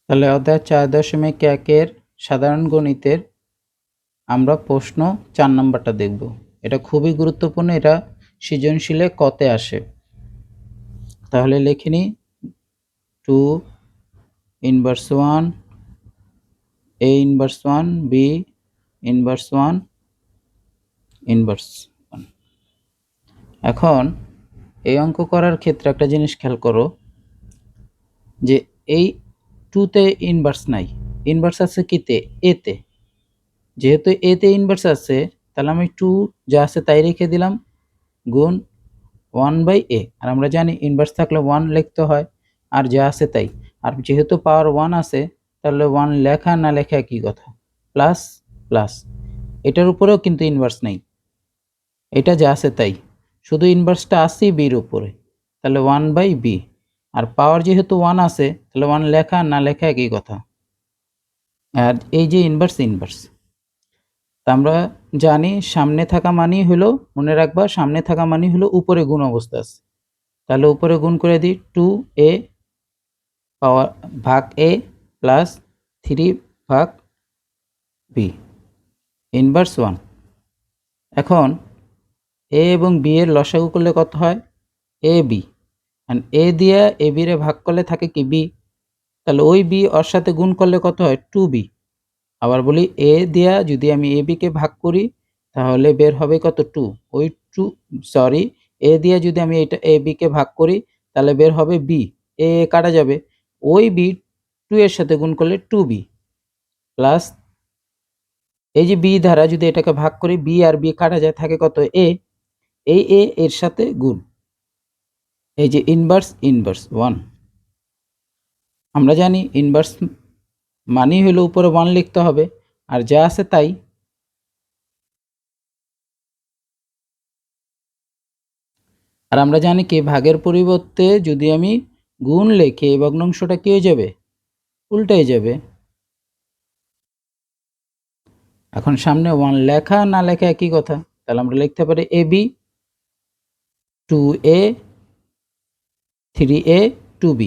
তাহলে অধ্যায় 4.1-এর সাধারণ গণিতের আমরা প্রশ্ন 4 নম্বরটা দেখব। এটা খুবই গুরুত্বপূর্ণ, এটা সৃজনশীলে কতে আসে। তাহলে লিখে নিই 2 inverse 1 a inverse 1 b inverse 1 inverse 1। এখন এই অঙ্ক করার ক্ষেত্রে একটা জিনিস খেয়াল করো যে এই 2তে ইনভার্স নাই, ইনভার্স আছে কিতে? এতে। যেহেতু এতে ইনভার্স আছে তাহলে আমি 2 যা আছে তাই রেখে দিলাম গুণ 1/a। আর আমরা জানি ইনভার্স থাকলে 1 লিখতে হয়, আর যা আছে তাই। আর যেহেতু পাওয়ার 1 আছে তাহলে 1 লেখা না লেখা একই কথা, প্লাস প্লাস। এটার উপরেও কিন্তু ইনভার্স নেই, এটা যা আছে তাই, শুধু ইনভার্সটা আসছেই বির উপরে, তাহলে 1/b। আর পাওয়ার যেহেতু 1 আছে তাহলে 1 লেখা না লেখা একই কথা। আর এই যে ইনভার্স ইনভার্স, তা আমরা জানি সামনে থাকা মানেই হলো, মনে রাখবা সামনে থাকা মানেই হলো উপরে গুণ অবস্থা আছে। তাহলে উপরে গুণ করে দিই 2a পাওয়ার ভাগ a প্লাস 3 ভাগ b ইনভার্স 1। এখন a এবং b এর লসাগু করলে কত হয়? ab। আর a দিয়ে ab রে ভাগ করলে থাকে কি? b। তাহলে ওই b ওর সাথে গুণ করলে কত হয়? 2b। আবার বলি a দিয়া যদি আমি ab কে ভাগ করি তাহলে বের হবে কত? 2। ওই 2 সরি a দিয়া যদি আমি এটা ab কে ভাগ করি তাহলে বের হবে b। a কাটা যাবে, ওই b 2 এর সাথে গুণ করলে 2b প্লাস এই যে b দ্বারা যদি এটাকে ভাগ করি b আর b কাটা যায় থাকে কত? a। এই a এর সাথে গুণ এই যে ইনভার্স ইনভার্স 1। আমরা জানি ইনভার্স মানেই হলো উপরে 1 লিখতে হবে, আর যা আছে তাই। আর আমরা জানি কি ভাগের পরিবর্তে যদি আমি গুণ লিখি এই ভগ্নাংশটা কি হয়ে যাবে? উল্টে যাবে। এখন সামনে 1 লেখা না লেখা একই কথা, তাহলে আমরা লিখতে পারি ab 2a 3a 2b।